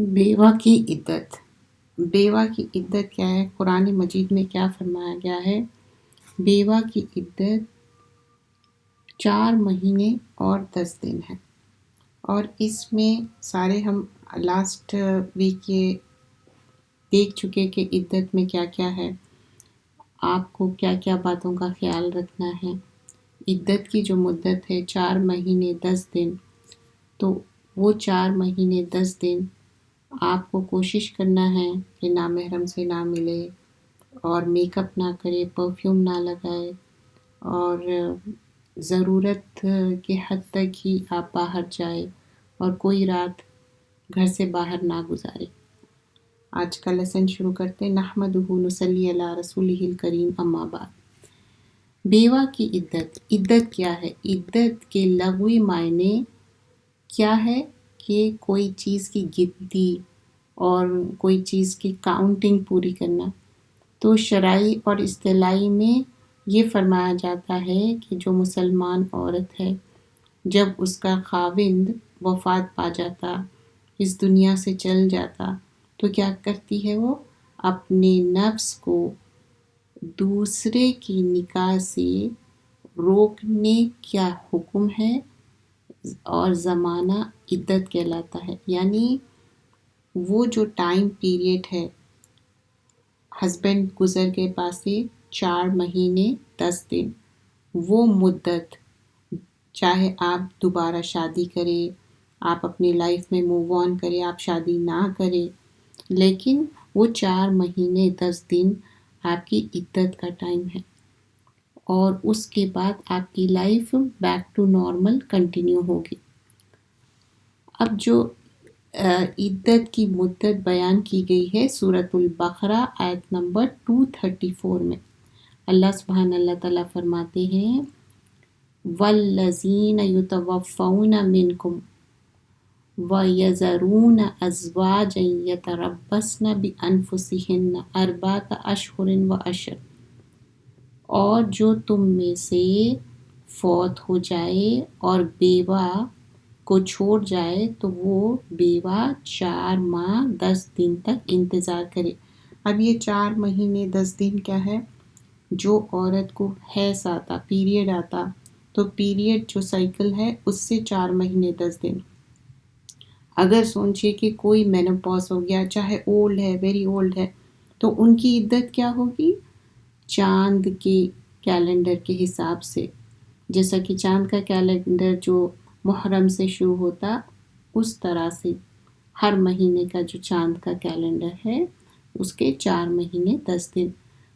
بیوہ کی عدت. بیوہ کی عدت کیا ہے؟ قرآن مجید میں کیا فرمایا گیا ہے؟ بیوہ کی عدت 4 مہینے اور 10 دن ہے، اور اس میں سارے ہم لاسٹ ویک یہ دیکھ چکے کہ عدت میں کیا کیا ہے، آپ کو کیا کیا باتوں کا خیال رکھنا ہے. عدت کی جو مدت ہے 4 مہینے 10 دن، تو وہ 4 مہینے 10 دن آپ کو کوشش کرنا ہے کہ نامحرم سے نہ ملے، اور میک اپ نہ کرے، پرفیوم نہ لگائے، اور ضرورت کے حد تک ہی آپ باہر جائے، اور کوئی رات گھر سے باہر نہ گزارے. آج کا لیسن شروع کرتے ہیں. نحمدہ نصلی علی رسولہ الکریم، اما بعد. بیوہ کی عدت. عدت کیا ہے؟ عدت کے لغوی معنی کیا ہے کہ کوئی چیز کی گنتی اور کوئی چیز کی کاؤنٹنگ پوری کرنا. تو شرعی اور اصطلاحی میں یہ فرمایا جاتا ہے کہ جو مسلمان عورت ہے، جب اس کا خاوند وفات پا جاتا، اس دنیا سے چل جاتا، تو کیا کرتی ہے؟ وہ اپنے نفس کو دوسرے کی نکاح سے روکنے کا حکم ہے، اور زمانہ عدت کہلاتا ہے. یعنی وہ جو ٹائم پیریڈ ہے، ہسبینڈ گزر کے پاس سے 4 مہینے 10 دن، وہ مدت چاہے آپ دوبارہ شادی کریں، آپ اپنی لائف میں موو آن کریں، آپ شادی نہ کریں، لیکن وہ 4 مہینے 10 دن آپ کی عدت کا ٹائم ہے، اور اس کے بعد آپ کی life back to normal continue ہوگی. اب جو عدت کی مدت بیان کی گئی ہے سورۃ البقرہ آیت نمبر 234 میں. اللہ سبحانہ اللہ تعالیٰ فرماتے ہیں وَالَّذِينَ يُتَوَفَّوْنَ مِنْكُمْ وَيَذَرُونَ أَزْوَاجًا يَتَرَبَّصْنَ بِأَنفُسِهِنَّ أَرْبَعَةَ أَشْهُرٍ وَعَشْرًا. اور جو تم میں سے فوت ہو جائے اور بیوہ کو چھوڑ جائے تو وہ بیوہ 4 ماہ 10 دن تک انتظار کرے. اب یہ 4 مہینے 10 دن کیا ہے؟ جو عورت کو حیض آتا، پیریڈ آتا، تو پیریڈ جو سائیکل ہے اس سے 4 مہینے 10 دن. اگر سوچے کہ کوئی مینوپاز ہو گیا، چاہے اولڈ ہے، ویری اولڈ ہے، تو ان کی عدت کیا ہوگی؟ چاند کے کیلنڈر کے حساب سے. جیسا کہ چاند کا کیلنڈر جو محرم سے شروع ہوتا، اس طرح سے ہر مہینے کا جو چاند کا کیلنڈر ہے اس کے 4 مہینے 10 دن.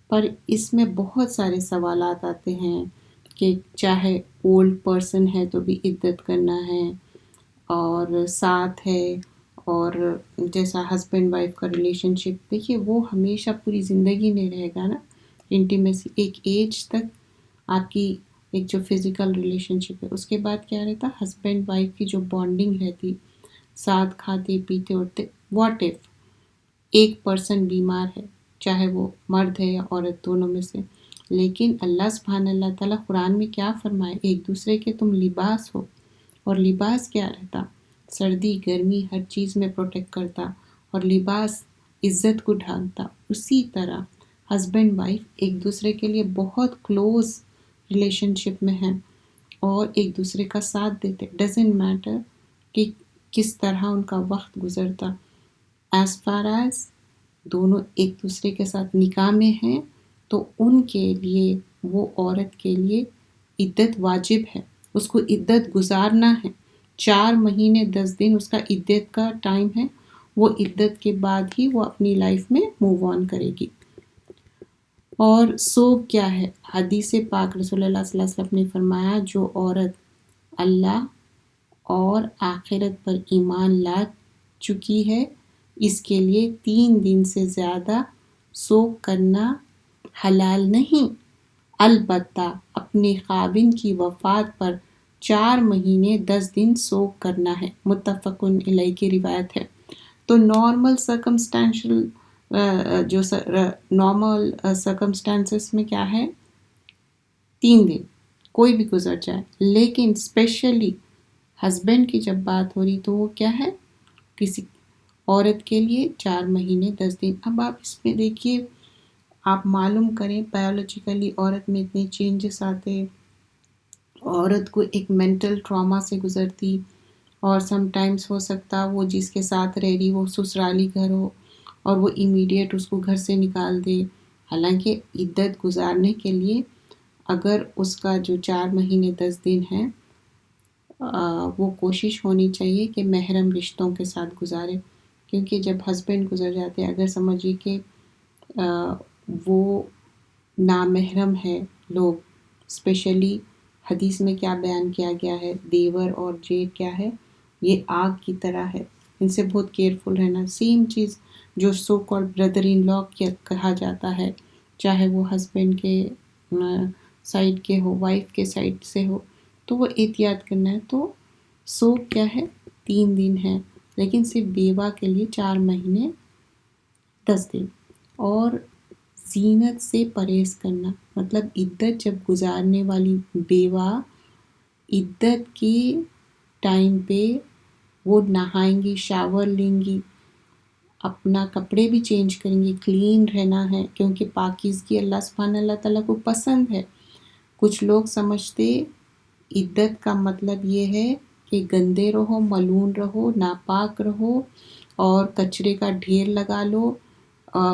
پر اس میں بہت سارے سوالات آتے ہیں کہ چاہے اولڈ پرسن ہے تو بھی عدت کرنا ہے، اور ساتھ ہے، اور جیسا ہسبینڈ وائف کا ریلیشن شپ، دیکھیے وہ ہمیشہ پوری زندگی نہیں رہے گا نا. انٹیمیسی ایک ایج تک آپ کی ایک جو فزیکل ریلیشن شپ ہے، اس کے بعد کیا رہتا؟ ہسبینڈ وائف کی جو بانڈنگ رہتی، ساتھ کھاتے پیتے اٹھتے. واٹ ایف ایک پرسن بیمار ہے، چاہے وہ مرد ہے یا عورت، دونوں میں سے، لیکن اللہ سبحانہ اللہ تعالیٰ قرآن میں کیا فرمائے؟ ایک دوسرے کے تم لباس ہو. اور لباس کیا رہتا؟ سردی گرمی ہر چیز میں پروٹیکٹ کرتا، اور لباس عزت کو ڈھانکتا. اسی طرح ہسبینڈ وائف ایک دوسرے کے لیے بہت کلوز ریلیشن شپ میں ہیں، اور ایک دوسرے کا ساتھ دیتے. ڈزنٹ میٹر کہ کس طرح ان کا وقت گزرتا، ایز فار ایز دونوں ایک دوسرے کے ساتھ نکاح میں ہیں، تو ان کے لیے، وہ عورت کے لیے عدت واجب ہے، اس کو عدت گزارنا ہے. 4 مہینے 10 دن اس کا عدت کا ٹائم ہے. وہ عدت کے بعد ہی وہ اپنی لائف میں موو آن کرے گی. اور سوگ کیا ہے؟ حدیث پاک رسول اللہ صلی اللہ علیہ وسلم نے فرمایا جو عورت اللہ اور آخرت پر ایمان لا چکی ہے، اس کے لیے 3 دن سے زیادہ سوگ کرنا حلال نہیں، البتہ اپنے خاوند کی وفات پر 4 مہینے 10 دن سوگ کرنا ہے. متفق علیہ کی روایت ہے. تو نارمل سرکمسٹینشل جو نارمل سرکمسٹانسز میں کیا ہے؟ 3 دن کوئی بھی گزر جائے، لیکن اسپیشلی ہسبینڈ کی جب بات ہو رہی تو وہ کیا ہے؟ کسی عورت کے لیے 4 مہینے 10 دن۔ اب آپ اس میں دیکھیے، آپ معلوم کریں بایولوجیکلی عورت میں اتنے چینجز آتے، عورت کو ایک مینٹل ٹراما سے گزرتی، اور سم ٹائمز ہو سکتا وہ جس کے ساتھ رہ رہی وہ سسرالی گھر ہو اور وہ امیڈیٹ اس کو گھر سے نکال دے۔ حالانکہ عدت گزارنے کے لیے اگر اس کا جو 4 مہینے 10 دن ہے وہ کوشش ہونی چاہیے کہ محرم رشتوں کے ساتھ گزارے، کیونکہ جب ہسبینڈ گزر جاتے اگر سمجھیے کہ وہ نامحرم ہے لوگ، اسپیشلی حدیث میں کیا بیان کیا گیا ہے، دیور اور جیٹ کیا ہے، یہ آگ کی طرح ہے، ان سے بہت کیئرفل رہنا۔ سیم چیز جو سو کال بردر ان لا کہا جاتا ہے، چاہے وہ ہسبینڈ کے سائڈ کے ہو، وائف کے سائڈ سے ہو، تو وہ احتیاط کرنا ہے۔ تو سو کیا ہے 3 دن ہے، لیکن صرف بیوہ کے لیے 4 مہینے 10 دن۔ اور زینت سے پرہیز کرنا، مطلب عدت جب گزارنے والی بیوہ عدت کے ٹائم پہ وہ نہائیں گی، شاور لیں گی، اپنا کپڑے بھی چینج کریں گی، کلین رہنا ہے، کیونکہ پاکیزگی اللہ سبحانہ اللہ تعالیٰ کو پسند ہے۔ کچھ لوگ سمجھتے عدت کا مطلب یہ ہے کہ گندے رہو، ملون رہو، ناپاک رہو اور کچرے کا ڈھیر لگا لو۔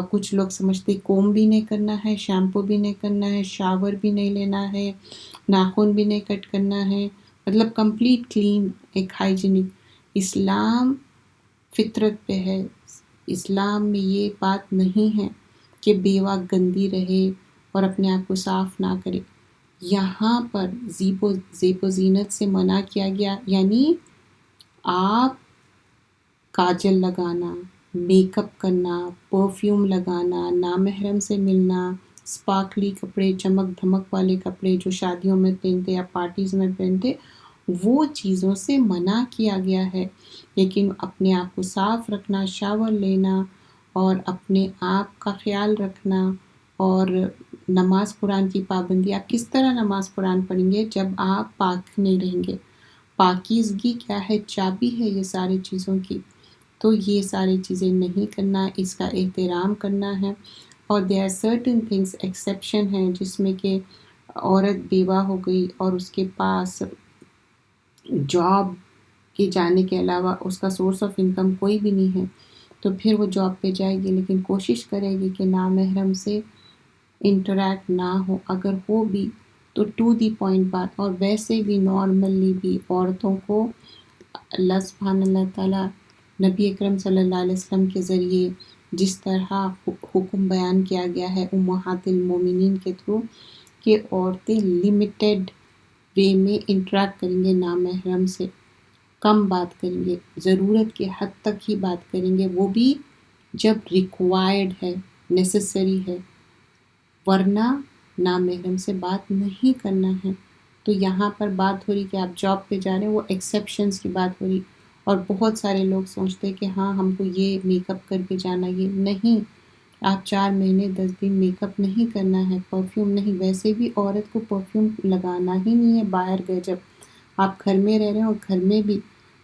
کچھ لوگ سمجھتے کوم بھی نہیں کرنا ہے، شیمپو بھی نہیں کرنا ہے، شاور بھی نہیں لینا ہے، ناخن بھی نہیں کٹ کرنا ہے، مطلب کمپلیٹ کلین، ایک ہائیجینک۔ اسلام فطرت پہ ہے، اسلام میں یہ بات نہیں ہے کہ بیوہ گندی رہے اور اپنے آپ کو صاف نہ کرے۔ یہاں پر زیب و زینت سے منع کیا گیا، یعنی آپ کاجل لگانا، میک اپ کرنا، پرفیوم لگانا، نامحرم سے ملنا، اسپارکلی کپڑے، چمک دھمک والے کپڑے جو شادیوں میں پہنتے یا پارٹیز میں پہنتے، وہ چیزوں سے منع کیا گیا ہے۔ لیکن اپنے آپ کو صاف رکھنا، شاور لینا اور اپنے آپ کا خیال رکھنا، اور نماز قرآن کی پابندی، آپ کس طرح نماز قرآن پڑھیں گے جب آپ پاک نہیں رہیں گے؟ پاکیزگی کیا ہے؟ چابی ہے یہ ساری چیزوں کی۔ تو یہ ساری چیزیں نہیں کرنا، اس کا احترام کرنا ہے۔ اور there are certain things exception ہیں جس میں کہ عورت بیوہ ہو گئی اور اس کے پاس جاب کے جانے کے علاوہ اس کا سورس آف انکم کوئی بھی نہیں ہے، تو پھر وہ جاب پہ جائے گی، لیکن کوشش کرے گی کہ نامحرم سے انٹریکٹ نہ ہو، اگر ہو بھی تو ٹو دی پوائنٹ بات۔ اور ویسے بھی نارملی بھی عورتوں کو اللہ سبحانہ اللہ تعالیٰ نبی اکرم صلی اللہ علیہ وسلم کے ذریعے جس طرح حکم بیان کیا گیا ہے امہات المومنین کے تھرو، کہ عورتیں لمیٹیڈ وے میں انٹریکٹ کریں گے نامحرم سے، کم بات کریں گے، ضرورت کے حد تک ہی بات کریں گے، وہ بھی جب ریکوائرڈ ہے، نیسسری ہے، ورنہ نامحرم سے بات نہیں کرنا ہے۔ تو یہاں پر بات ہو رہی کہ آپ جاب پہ جا رہے ہیں، وہ ایکسیپشنز کی بات ہو رہی، اور بہت سارے لوگ سوچتے کہ ہاں ہم کو یہ میک اپ کر کے جانا، یہ نہیں، آپ 4 مہینے 10 دن میک اپ نہیں کرنا ہے، پرفیوم نہیں، ویسے بھی عورت کو پرفیوم لگانا ہی نہیں ہے باہر گئے، جب آپ گھر میں رہ رہے ہیں اور گھر میں بھی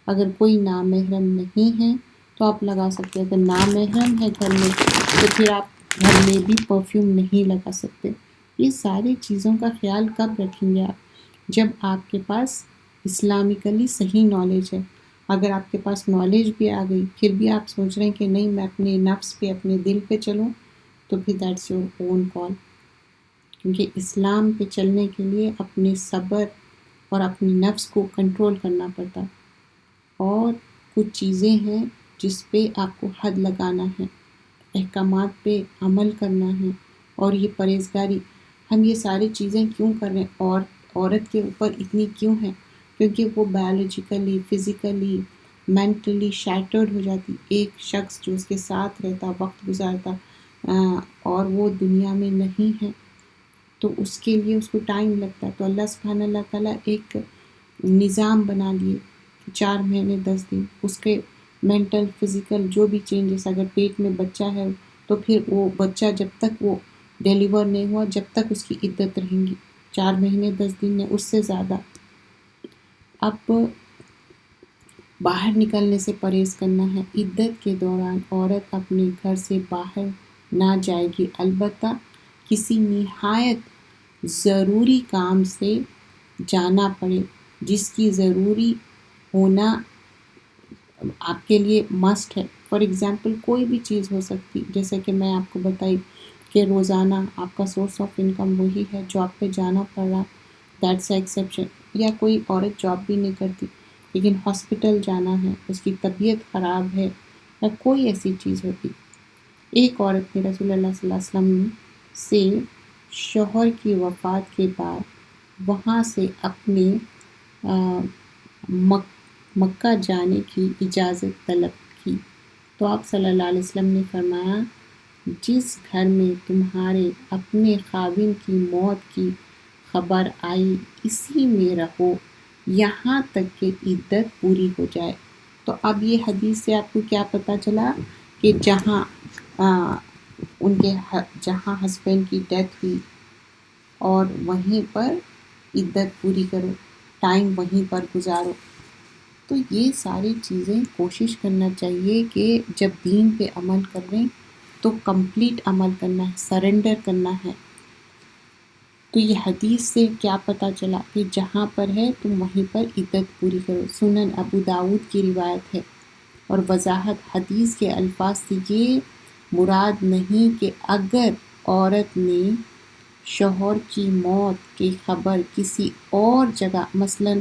اگر کوئی نامحرم نہیں ہے تو آپ لگا سکتے ہیں، اگر نامحرم ہے گھر میں تو پھر آپ گھر میں بھی پرفیوم نہیں لگا سکتے۔ یہ ساری چیزوں کا خیال کب رکھیں گے آپ؟ جب آپ کے پاس اسلامکلی صحیح نالج ہے۔ اگر آپ کے پاس نالج بھی آ گئی پھر بھی آپ سوچ رہے ہیں کہ نہیں میں اپنے نفس پہ، اپنے دل پہ چلوں، تو پھر دیٹس یور اون کال، کیونکہ اسلام پہ چلنے کے لیے اپنے صبر اور اپنے نفس کو کنٹرول کرنا پڑتا، اور کچھ چیزیں ہیں جس پہ آپ کو حد لگانا ہے، احکامات پہ عمل کرنا ہے، اور یہ پرہیزگاری۔ ہم یہ ساری چیزیں کیوں کر رہے ہیں؟ اور عورت کے اوپر اتنی کیوں ہیں؟ کیونکہ وہ بایولوجیکلی، فزیکلی، مینٹلی شیٹرڈ ہو جاتی۔ ایک شخص جو اس کے ساتھ رہتا، وقت گزارتا، اور وہ دنیا میں نہیں ہے، تو اس کے لیے اس کو ٹائم لگتا ہے۔ تو اللہ سبحانہ اللہ تعالیٰ ایک نظام بنا لیے، 4 مہینے 10 دن، اس کے مینٹل فزیکل جو بھی چینجز، اگر پیٹ میں بچہ ہے تو پھر وہ بچہ جب تک وہ ڈیلیور نہیں ہوا جب تک اس کی عدت رہیں گی، 4 مہینے 10 دن میں اس سے زیادہ۔ اب باہر نکلنے سے پرہیز کرنا ہے۔ عدت کے دوران عورت اپنے گھر سے باہر نہ جائے گی، البتہ کسی نہایت ضروری کام سے جانا پڑے جس کی ضروری ہونا آپ کے لیے مسٹ ہے۔ فار ایگزامپل کوئی بھی چیز ہو سکتی، جیسے کہ میں آپ کو بتائی کہ روزانہ آپ کا سورس آف انکم وہی ہے، جاب پہ جانا پڑ رہا، دیٹس ایکسیپشن۔ یا کوئی عورت جاب بھی نہیں کرتی لیکن ہاسپٹل جانا ہے، اس کی طبیعت خراب ہے، یا کوئی ایسی چیز ہوتی۔ ایک عورت نے رسول اللہ صلی اللہ علیہ وسلم سے شوہر کی وفات کے بعد وہاں سے اپنے مکہ جانے کی اجازت طلب کی، تو آپ صلی اللہ علیہ وسلم نے فرمایا جس گھر میں تمہارے اپنے خاوند کی موت کی خبر آئی اسی میں رہو یہاں تک کہ عدت پوری ہو جائے۔ تو اب یہ حدیث سے آپ کو کیا پتہ چلا کہ جہاں جہاں ہسبینڈ کی ڈیتھ ہوئی اور وہیں پر عدت پوری کرو، ٹائم وہیں پر گزارو۔ تو یہ ساری چیزیں کوشش کرنا چاہیے کہ جب دین پہ عمل کر رہے ہیں تو کمپلیٹ عمل کرنا ہے، سرنڈر کرنا ہے۔ تو یہ حدیث سے کیا پتہ چلا کہ جہاں پر ہے تم وہیں پر عدت پوری کرو۔ سنن ابو داؤد کی روایت ہے، اور وضاحت حدیث کے الفاظ سے یہ مراد نہیں کہ اگر عورت نے شوہر کی موت کی خبر کسی اور جگہ مثلاً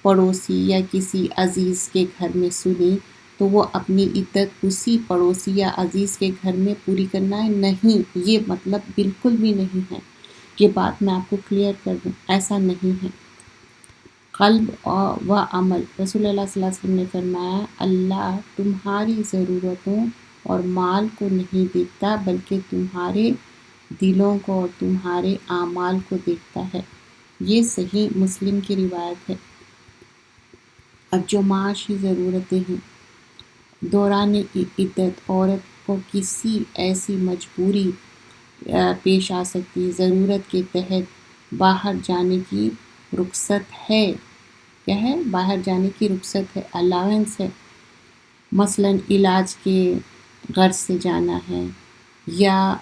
پڑوسی یا کسی عزیز کے گھر میں سنی تو وہ اپنی عدت اسی پڑوسی یا عزیز کے گھر میں پوری کرنا ہے، نہیں، یہ مطلب بالکل بھی نہیں ہے۔ یہ بات میں آپ کو کلیئر کر دوں، ایسا نہیں ہے۔ قلب و عمل، رسول اللہ صلی اللہ علیہ وسلم نے فرمایا اللہ تمہاری ضرورتوں اور مال کو نہیں دیکھتا بلکہ تمہارے دلوں کو اور تمہارے اعمال کو دیکھتا ہے۔ یہ صحیح مسلم کی روایت ہے۔ اب جو معاشی ضرورتیں ہیں، دوران عدت عورت کو کسی ایسی مجبوری پیش آ سکتی، ضرورت کے تحت باہر جانے کی رخصت ہے، کیا ہے؟ باہر جانے کی رخصت ہے، الاؤنس ہے، مثلاً علاج کے غرض سے جانا ہے، یا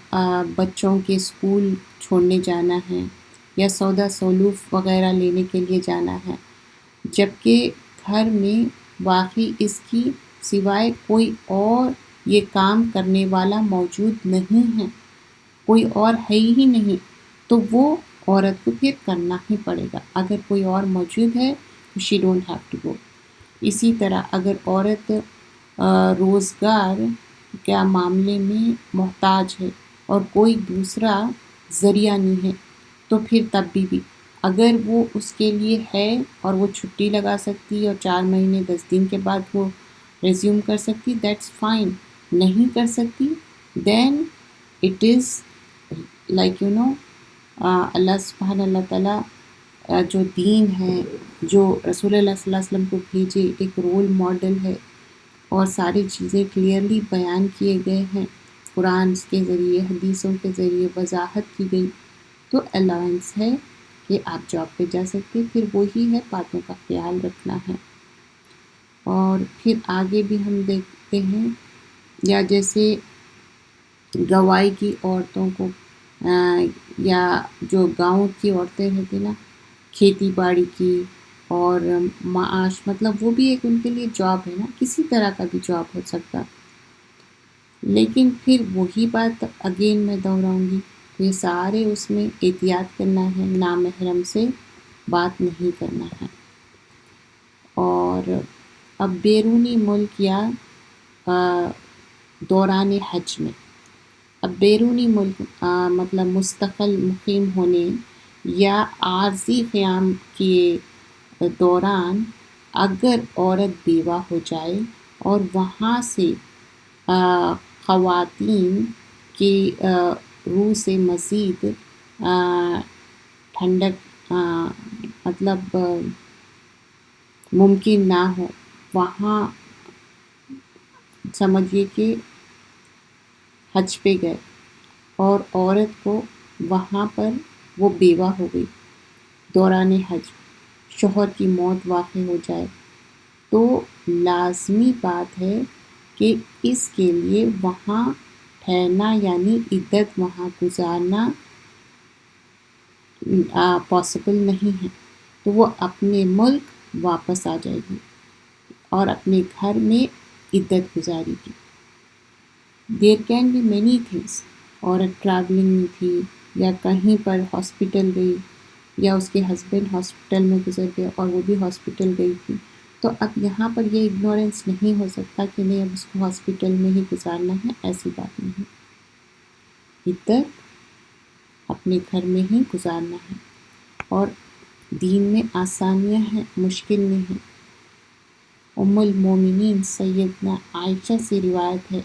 بچوں کے اسکول چھوڑنے جانا ہے، یا سودا سلوف وغیرہ لینے کے لیے جانا ہے، جبکہ گھر میں واقعی اس کی سوائے کوئی اور یہ کام کرنے والا موجود نہیں ہے، کوئی اور ہے ہی نہیں، تو وہ عورت کو پھر کرنا ہی پڑے گا۔ اگر کوئی اور موجود ہے تو she don't have to go. اسی طرح اگر عورت روزگار کے معاملے میں محتاج ہے اور کوئی دوسرا ذریعہ نہیں ہے تو پھر تب بھی اگر وہ اس کے لیے ہے اور وہ چھٹی لگا سکتی اور 4 مہینے 10 دن کے بعد وہ ریزیوم کر سکتی، دیٹس فائن۔ نہیں کر سکتی دین اٹ از لائک اللہ سبحانہ اللہ تعالیٰ جو دین ہے، جو رسول اللہ صلی اللہ علیہ وسلم کو بھیجے، ایک رول ماڈل ہے، اور ساری چیزیں کلیئرلی بیان کیے گئے ہیں، قرآن کے ذریعے، حدیثوں کے ذریعے وضاحت کی گئی، تو الاؤنس ہے کہ آپ جاب پہ جا سکتے، پھر وہی ہے باتوں کا خیال رکھنا ہے۔ اور پھر آگے بھی ہم دیکھتے ہیں، یا جیسے گوائی کی عورتوں کو یا جو گاؤں کی عورتیں رہتی نا، کھیتی باڑی کی اور معاش، مطلب وہ بھی ایک ان کے لیے جاب ہے نا، کسی طرح کا بھی جاب ہو سکتا، لیکن پھر وہی بات اگین میں دہراؤں گی، یہ سارے اس میں احتیاط کرنا ہے، نامحرم سے بات نہیں کرنا ہے۔ اور اب بیرونی ملک یا دوران حج میں، اب بیرونی ملک مطلب مستقل مقیم ہونے یا عارضی قیام کے دوران اگر عورت بیوہ ہو جائے اور وہاں سے خواتین کی روح سے مزید ٹھنڈک مطلب ممکن نہ ہو، وہاں سمجھیے کہ حج پہ گئے اور عورت کو وہاں پر وہ بیوہ ہو گئی، دوران حج شوہر کی موت واقع ہو جائے، تو لازمی بات ہے کہ اس کے لیے وہاں ٹھہرنا یعنی عدت وہاں گزارنا پاسبل نہیں ہے، تو وہ اپنے ملک واپس آ جائے گی اور اپنے گھر میں عدت گزارے گی۔ There can be many things, عورت ٹریولنگ میں تھی یا کہیں پر ہاسپٹل گئی یا اس کے ہسبینڈ ہاسپٹل میں گزر گئے اور وہ بھی ہاسپٹل گئی تھی، تو اب یہاں پر یہ اگنورینس نہیں ہو سکتا کہ نہیں اب اس کو ہاسپٹل میں ہی گزارنا ہے، ایسی بات نہیں، عدت اپنے گھر میں ہی گزارنا ہے۔ اور دین میں آسانیاں ہیں، مشکل نہیں ہے۔ ام المومنین سیدنا عائشہ سے روایت ہے،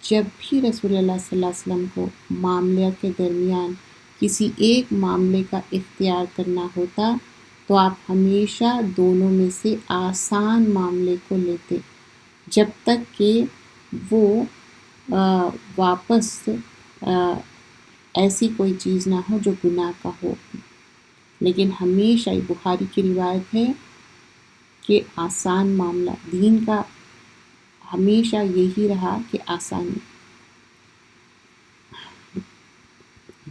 جب بھی رسول اللہ صلی اللہ علیہ وسلم کو معاملہ کے درمیان کسی ایک معاملے کا اختیار کرنا ہوتا تو آپ ہمیشہ دونوں میں سے آسان معاملے کو لیتے، جب تک کہ وہ واپس ایسی کوئی چیز نہ ہو جو گناہ کا ہو۔ لیکن ہمیشہ بخاری کی روایت ہے کہ آسان معاملہ دین کا ہمیشہ یہی رہا کہ آسانی۔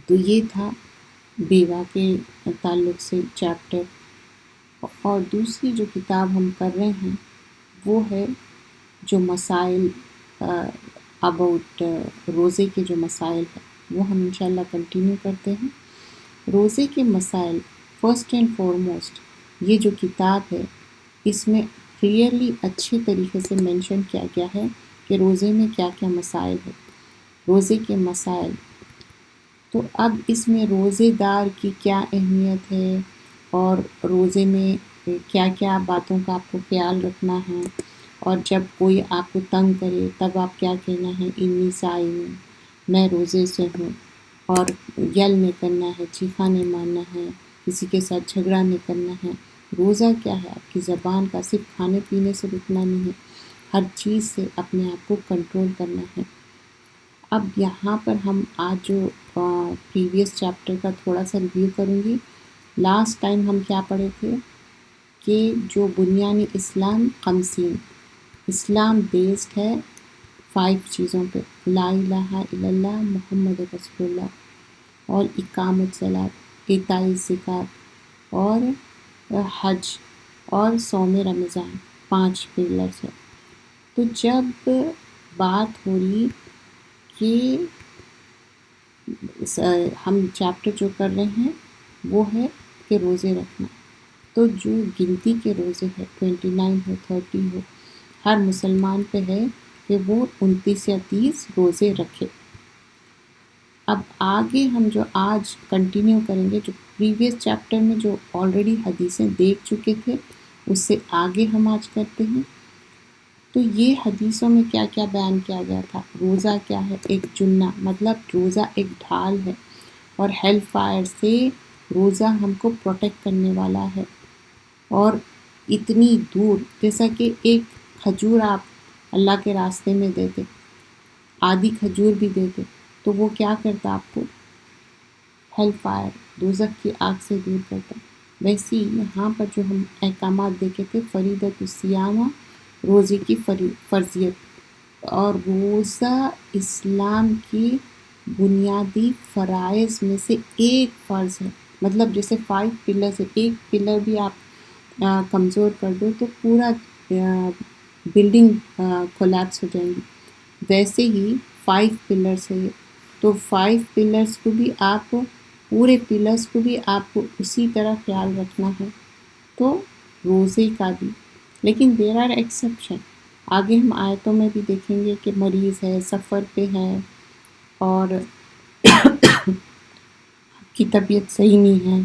تو یہ تھا بیوہ کے تعلق سے چیپٹر۔ اور دوسری جو کتاب ہم کر رہے ہیں وہ ہے جو مسائل اباؤٹ روزے کے جو مسائل ہیں وہ ہم انشاءاللہ کنٹینیو کرتے ہیں۔ روزے کے مسائل فرسٹ اینڈ فارموسٹ یہ جو کتاب ہے اس میں کلیئرلی اچھے طریقے سے مینشن کیا گیا ہے کہ روزے میں کیا کیا مسائل ہے، روزے کے مسائل۔ تو اب اس میں روزے دار کی کیا اہمیت ہے اور روزے میں کیا کیا باتوں کا آپ کو خیال رکھنا ہے، اور جب کوئی آپ کو تنگ کرے تب آپ کیا کہنا ہے، انی صائم، میں روزے سے ہوں، اور یل نہیں کرنا ہے، چیخا نہیں مارنا ہے، کسی کے ساتھ جھگڑا نہیں کرنا ہے۔ روزہ کیا ہے؟ آپ کی زبان کا صرف کھانے پینے سے رکنا نہیں ہے، ہر چیز سے اپنے آپ کو کنٹرول کرنا ہے۔ اب یہاں پر ہم آج جو پریویس چیپٹر کا تھوڑا سا ریویو کروں گی۔ لاسٹ ٹائم ہم کیا پڑھے تھے کہ جو بنیان اسلام خمسین، اسلام بیسڈ ہے 5 چیزوں پہ، لا الہ الا اللہ محمد رسول اللہ، اور اقامۃ الصلاۃ، ایتاء الزکوٰۃ، اور حج اور صوم رمضان، 5 پلرز ہے۔ تو جب بات ہو رہی کہ ہم چیپٹر جو کر رہے ہیں وہ ہے کہ روزے رکھنا، تو جو گنتی کے روزے ہے 29 ہو 30 ہو، ہر مسلمان پہ ہے کہ وہ 29 یا 30 روزے رکھے۔ اب آگے ہم جو آج کنٹینیو کریں گے، جو پریویس چیپٹر میں جو آلریڈی حدیثیں دیکھ چکے تھے اس سے آگے ہم آج کرتے ہیں۔ تو یہ حدیثوں میں کیا کیا بیان کیا گیا تھا؟ روزہ کیا ہے؟ ایک جنہ، مطلب روزہ ایک ڈھال ہے، اور ہیل فائر سے روزہ ہم کو پروٹیکٹ کرنے والا ہے۔ اور اتنی دور، جیسا کہ ایک کھجور آپ اللہ کے راستے میں دیتے، آدھی کھجور بھی دیتے، تو وہ کیا کرتا آپ کو؟ ہیل فائر، دوزخ کی آگ سے دور کرتا۔ ویسے ہی یہاں پر جو ہم احکامات دیکھے تھے، فریضۃ الصیام، روزے کی فرضیت، اور روزہ اسلام کی بنیادی فرائض میں سے ایک فرض ہے۔ مطلب جیسے 5 پلرز ہے، ایک پلر بھی آپ کمزور کر دو تو پورا بلڈنگ کولیپس ہو جائیں گی، ویسے ہی 5 پلرز ہے، تو 5 پلرز کو بھی آپ، پورے پلرز کو بھی آپ کو اسی طرح خیال رکھنا ہے، تو روزے کا بھی۔ لیکن دیر آر ایکسیپشن، آگے ہم آیتوں میں بھی دیکھیں گے کہ مریض ہے، سفر پہ ہے، اور کی طبیعت صحیح نہیں ہے،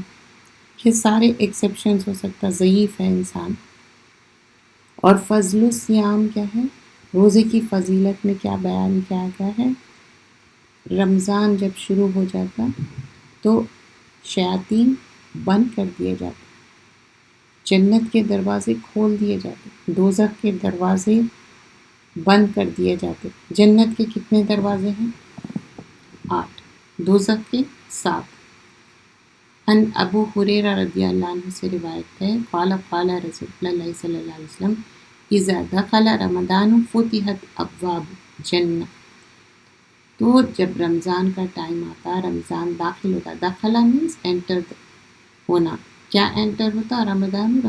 یہ سارے ایکسیپشنز ہو سکتا، ضعیف ہے انسان۔ اور فضل الصیام کیا ہے؟ روزے کی فضیلت میں کیا بیان کیا گیا ہے؟ رمضان جب شروع ہو جاتا تو شیاطین بند کر دیے جاتے، جنت کے دروازے کھول دیے جاتے، دوزخ کے دروازے بند کر دیے جاتے۔ جنت کے کتنے دروازے ہیں؟ 8، دوزخ کے 7۔ ان ابو ہریرہ رضی اللہ عنہ سے روایت ہے، قال قال رسول اللہ صلی اللہ علیہ وسلم، اذا دخل رمضان فتحت ابواب جنہ، تو جب رمضان کا ٹائم آتا، رمضان داخل ہوتا، داخلہ مینس انٹر ہونا، کیا انٹر ہوتا؟ رمضان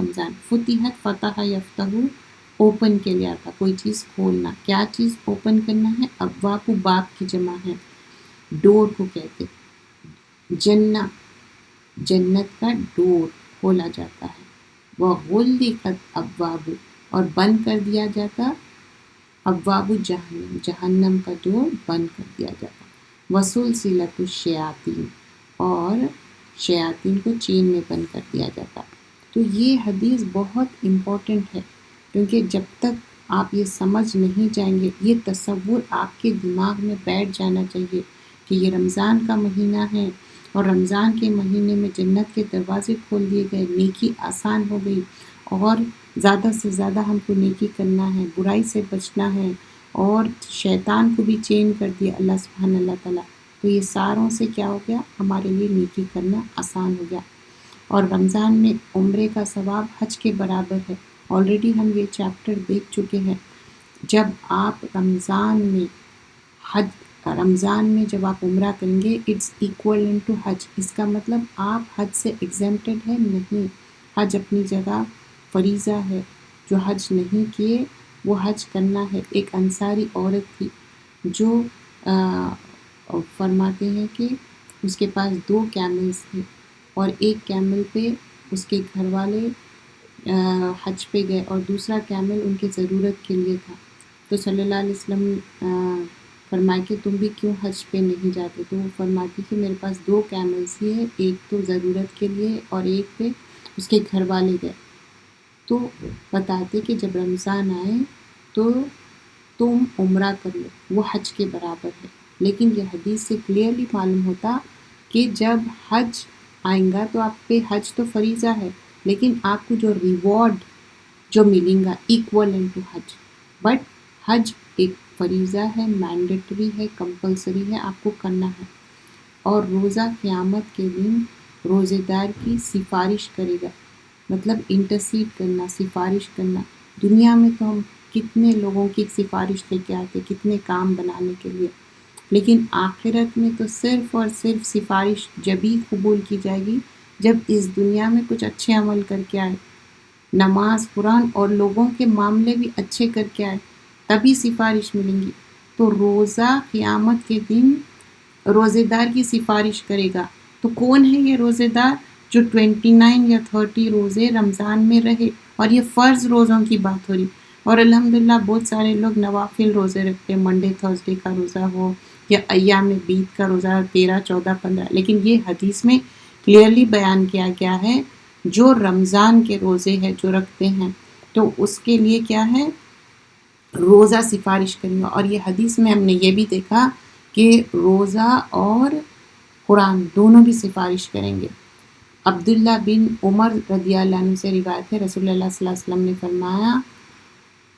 فتحت، فتح یفتح، اوپن کے لیے آتا، کوئی چیز کھولنا، کیا چیز اوپن کرنا ہے؟ ابواب، باب کی جمع ہے، ڈور کو کہتے، جنہ، جنت کا ڈور کھولا جاتا ہے، وغلقت ابواب، اور بند کر دیا جاتا ابواب جہنم، جہنم کا ڈور بند کر دیا جاتا، وسلسلۃ الشیاطین، اور شیاطین کو چین میں بند کر دیا جاتا۔ تو یہ حدیث بہت امپورٹنٹ ہے، کیونکہ جب تک آپ یہ سمجھ نہیں جائیں گے، یہ تصور آپ کے دماغ میں بیٹھ جانا چاہیے کہ یہ رمضان کا مہینہ ہے، اور رمضان کے مہینے میں جنت کے دروازے کھول دیے گئے، نیکی آسان ہو گئی، اور زیادہ سے زیادہ ہم کو نیکی کرنا ہے، برائی سے بچنا ہے، اور شیطان کو بھی چین کر دیا اللہ سبحانہ اللہ تعالیٰ۔ تو یہ ساروں سے کیا ہو گیا؟ ہمارے لیے نیکی کرنا آسان ہو گیا۔ اور رمضان میں عمرے کا ثواب حج کے برابر ہے، آلریڈی ہم یہ چیپٹر دیکھ چکے ہیں۔ جب آپ رمضان میں جب آپ عمرہ کریں گے، اٹس ایکول ٹو حج، اس کا مطلب آپ حج سے ایگزمپٹڈ ہے نہیں، حج اپنی جگہ فریضہ ہے، جو حج نہیں کیے وہ حج کرنا ہے۔ ایک انصاری عورت تھی جو فرماتے ہیں کہ اس کے پاس 2 کیملز تھے، اور ایک کیمل پہ اس کے گھر والے حج پہ گئے، اور دوسرا کیمل ان کے ضرورت کے لیے تھا۔ تو صلی اللہ علیہ وسلم فرمائے کہ تم بھی کیوں حج پہ نہیں جاتے؟ تو وہ فرماتی کہ میرے پاس 2 کیملز ہی ہے، ایک تو ضرورت کے لیے اور ایک پہ اس کے گھر والے گئے۔ تو بتاتے کہ جب رمضان آئے تو تم عمرہ کر لو، وہ حج کے برابر ہے۔ لیکن یہ حدیث سے کلیئرلی معلوم ہوتا کہ جب حج آئیں گا تو آپ پہ حج تو فریضہ ہے، لیکن آپ کو جو ریوارڈ جو ملیں گا ایکول ٹو حج، بٹ حج ایک فریضہ ہے، مینڈیٹری ہے، کمپلسری ہے، آپ کو کرنا ہے۔ اور روزہ قیامت کے دن روزے دار کی سفارش کرے گا، مطلب انٹرسیڈ کرنا، سفارش کرنا۔ دنیا میں تو ہم کتنے لوگوں کی سفارش لے کے آتے، کتنے کام بنانے کے لیے، لیکن آخرت میں تو صرف اور صرف سفارش جبھی قبول کی جائے گی جب اس دنیا میں کچھ اچھے عمل کر کے آئے، نماز، قرآن اور لوگوں کے معاملے بھی اچھے کر کے آئے، تبھی سفارش ملیں گی۔ تو روزہ قیامت کے دن روزے دار کی سفارش کرے گا۔ تو کون ہے یہ روزے دار؟ جو 29 یا 30 روزے رمضان میں رہے، اور یہ فرض روزوں کی بات ہو رہی، اور الحمدللہ بہت سارے لوگ نوافل روزے رکھتے ہیں، منڈے تھرسڈے کا روزہ ہو یا ایام بیت کا روزہ 13 14 15، لیکن یہ حدیث میں کلیئرلی بیان کیا گیا ہے جو رمضان کے روزے ہیں جو رکھتے ہیں تو اس کے لیے کیا ہے؟ روزہ سفارش کریں گا۔ اور یہ حدیث میں ہم نے یہ بھی دیکھا کہ روزہ اور قرآن دونوں بھی سفارش کریں گے۔ عبداللہ بن عمر رضی اللہ عنہ سے روایت ہے، رسول اللہ صلی اللہ علیہ وسلم نے فرمایا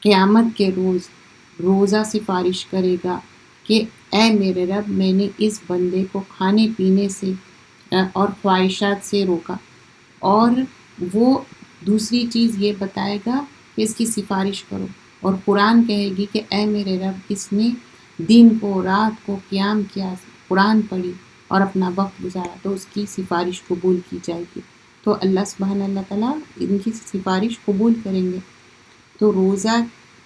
قیامت کے روز روزہ سفارش کرے گا کہ اے میرے رب، میں نے اس بندے کو کھانے پینے سے اور خواہشات سے روکا، اور وہ دوسری چیز یہ بتائے گا کہ اس کی سفارش کرو، اور قرآن کہے گی کہ اے میرے رب، اس نے دن کو رات کو قیام کیا، قرآن پڑھی اور اپنا وقت گزارا، تو اس کی سفارش قبول کی جائے گی۔ تو اللہ سبحانہ اللہ تعالیٰ ان کی سفارش قبول کریں گے۔ تو روزہ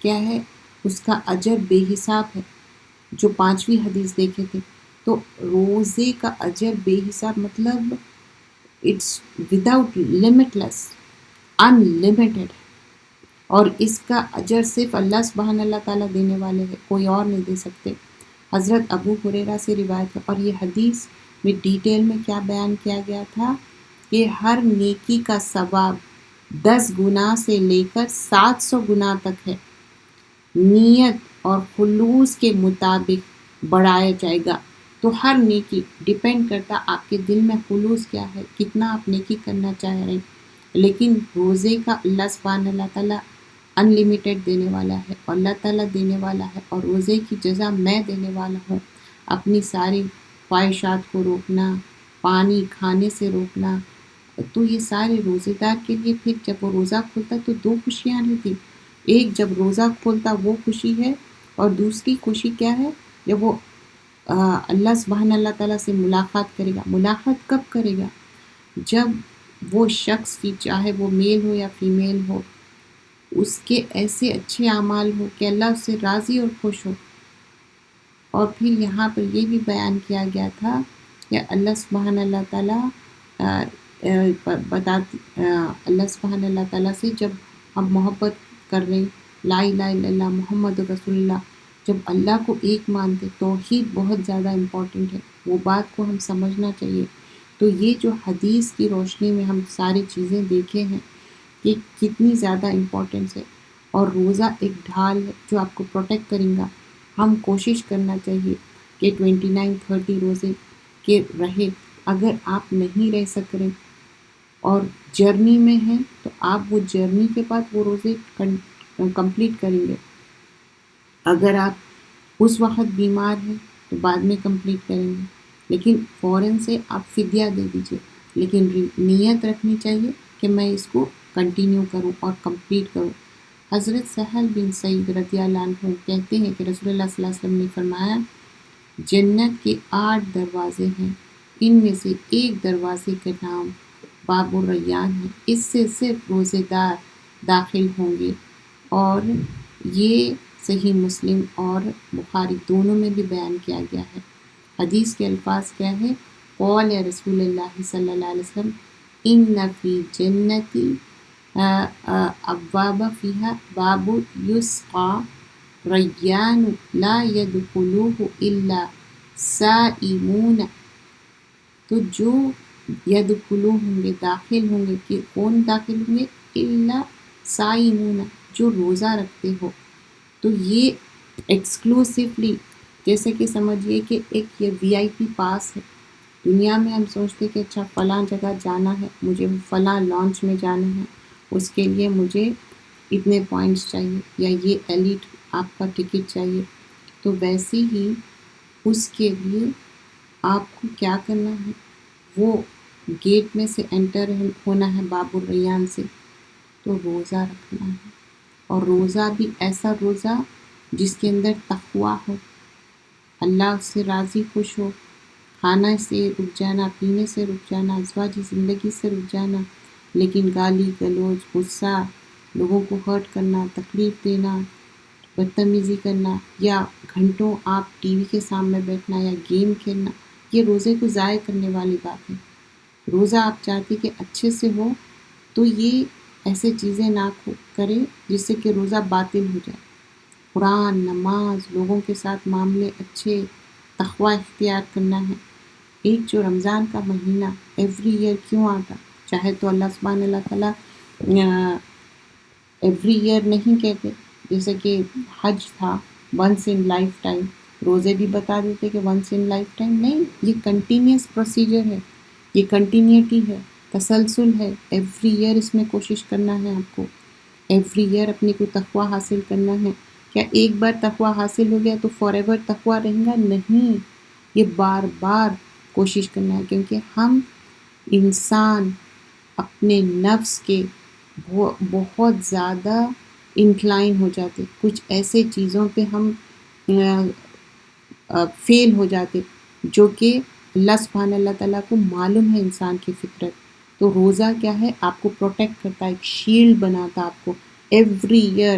کیا ہے؟ اس کا اجر بے حساب ہے، جو 5ویں حدیث دیکھے تھے۔ تو روزے کا اجر بے حساب، مطلب it's without limit less, unlimited, اور اس کا اجر صرف اللہ سبحانہ اللہ تعالیٰ دینے والے ہیں، کوئی اور نہیں دے سکتے۔ حضرت ابو ہریرہ سے روایت ہے، اور یہ حدیث میں ڈیٹیل میں کیا بیان کیا گیا تھا کہ ہر نیکی کا ثواب 10 گنا سے لے کر 700 گنا تک ہے، نیت اور خلوص کے مطابق بڑھایا جائے گا۔ تو ہر نیکی ڈیپینڈ کرتا آپ کے دل میں خلوص کیا ہے، کتنا آپ نیکی کرنا چاہ رہے ہیں۔ لیکن روزے کا اللہ سبحانہ اللہ تعالیٰ ان لمیٹڈ دینے والا ہے، اور اللہ تعالیٰ دینے والا ہے، اور روزے کی جزا میں دینے والا ہوں۔ اپنی ساری خواہشات کو روکنا، پانی کھانے سے روکنا، تو یہ سارے روزے دار کے لیے۔ پھر جب وہ روزہ کھلتا تو 2 خوشیاں رہتی، ایک جب روزہ کھولتا وہ خوشی ہے، اور دوسری خوشی کیا ہے؟ جب وہ اللہ سبحانہ اللہ تعالیٰ سے ملاقات کرے گا۔ ملاقات کب کرے گا؟ جب وہ شخص کی، چاہے وہ میل ہو یا فیمیل ہو، اس کے ایسے اچھے اعمال ہو کہ اللہ اس سے راضی اور خوش ہو۔ اور پھر یہاں پر یہ بھی بیان کیا گیا تھا کہ اللہ سبحانہ اللہ تعالیٰ اللہ سبحانہ اللہ تعالیٰ سے جب ہم محبت کر رہے ہیں، لا الہ الا اللہ محمد رسول اللہ، جب اللہ کو ایک مانتے، توحید بہت زیادہ امپورٹنٹ ہے، وہ بات کو ہم سمجھنا چاہیے۔ تو یہ جو حدیث کی روشنی میں ہم ساری چیزیں دیکھے ہیں کہ کتنی زیادہ امپورٹنس ہے، اور روزہ ایک ڈھال ہے جو آپ کو پروٹیکٹ کریں گا۔ ہم کوشش کرنا چاہیے کہ 29-30 روزے کے رہے۔ اگر آپ نہیں رہ سک رہے اور جرنی میں ہیں تو آپ وہ جرنی کے بعد وہ روزے کمپلیٹ کریں گے۔ اگر آپ اس وقت بیمار ہیں تو بعد میں کمپلیٹ کریں گے، لیکن فوراً سے آپ فدیہ دے دیجئے، لیکن نیت رکھنی چاہیے کہ میں اس کو کنٹینیو کروں اور کمپلیٹ کروں۔ حضرت سہل بن سعید رضی اللہ عنہ کہتے ہیں کہ رسول اللہ صلی اللہ علیہ وسلم نے فرمایا، جنت کے 8 دروازے ہیں، ان میں سے ایک دروازے کا نام باب الریان ہے، اس سے صرف روزے دار داخل ہوں گے۔ اور یہ صحیح مسلم اور بخاری دونوں میں بھی بیان کیا گیا ہے۔ حدیث کے الفاظ کیا ہے؟ قول رسول اللہ صلی اللہ علیہ وسلم، ان فی جنتی ابواب فیہا باب یسقا ریان لا یدخلوہ الا سائمون۔ تو جو یدخلو ہوں گے، داخل ہوں گے، کہ کون داخل ہوں گے؟ الا سائمون، جو روزہ رکھتے ہو۔ تو یہ ایکسکلوسیولی، جیسے کہ سمجھیے کہ ایک یہ VIP پاس ہے۔ دنیا میں ہم سوچتے کہ اچھا فلاں جگہ جانا ہے، مجھے فلاں لانچ میں جانا ہے، اس کے لیے مجھے اتنے پوائنٹس چاہیے، یا یہ ایلیٹ آپ کا ٹکٹ چاہیے۔ تو ویسے ہی اس کے لیے آپ کو کیا کرنا ہے؟ وہ گیٹ میں سے انٹر ہونا ہے باب الریان سے، تو روزہ رکھنا ہے، اور روزہ بھی ایسا روزہ جس کے اندر تقویٰ ہو، اللہ اس سے راضی خوش ہو، کھانا سے رک جانا، پینے سے رک جانا، ازواجی زندگی سے رک جانا، لیکن گالی گلوچ، غصہ، لوگوں کو ہرٹ کرنا، تکلیف دینا، بدتمیزی کرنا، یا گھنٹوں آپ ٹی وی کے سامنے بیٹھنا یا گیم کھیلنا، یہ روزے کو ضائع کرنے والی بات ہے۔ روزہ آپ چاہتے کہ اچھے سے ہو تو یہ ایسے چیزیں نہ کرے جس سے کہ روزہ باطل ہو جائے۔ قرآن، نماز، لوگوں کے ساتھ معاملے اچھے، تقویٰ اختیار کرنا ہے۔ ایک جو رمضان کا مہینہ ایوری ایئر کیوں آتا؟ چاہے تو اللہ سبحانہ اللہ تعالیٰ ایوری ایئر نہیں کہتے، جیسے کہ حج تھا ونس ان لائف ٹائم، روزے بھی بتا دیتے کہ ونس ان لائف ٹائم نہیں، یہ کنٹینیوس پروسیجر ہے، یہ کنٹینیوٹی ہے، تسلسل ہے، ایوری ایئر اس میں کوشش کرنا ہے آپ کو، ایوری ایئر اپنے کو تقویٰ حاصل کرنا ہے۔ کیا ایک بار تقویٰ حاصل ہو گیا تو فار ایور تقویٰ رہیں گا؟ نہیں، یہ بار بار کوشش کرنا ہے، کیونکہ ہم انسان اپنے نفس کے بہت زیادہ انکلائن ہو جاتے، کچھ ایسے چیزوں پہ ہم فیل ہو جاتے جو کہ اللہ سبحانہ اللہ تعالیٰ کو معلوم ہے انسان کی فطرت۔ تو روزہ کیا ہے؟ آپ کو پروٹیکٹ کرتا ہے، ایک شیلڈ بناتا آپ کو۔ ایوری ایئر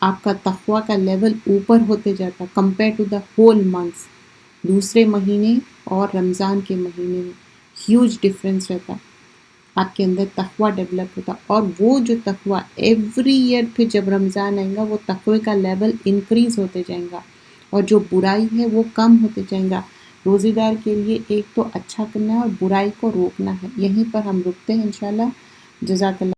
آپ کا تقویٰ کا لیول اوپر ہوتے جاتا compare to the whole months. دوسرے مہینے اور رمضان کے مہینے میں ہیوج ڈفرینس رہتا، آپ کے اندر تقویٰ ڈیولپ ہوتا، اور وہ جو تقویٰ ایوری ایئر پھر جب رمضان آئے گا وہ تقوی کا لیول انکریز ہوتے جائیں گا، اور جو برائی ہے وہ کم ہوتے جائیں گا۔ روزے دار کے لیے ایک تو اچھا کرنا ہے اور برائی کو روکنا ہے۔ یہیں پر ہم رکتے ہیں انشاءاللہ۔ جزاک اللہ۔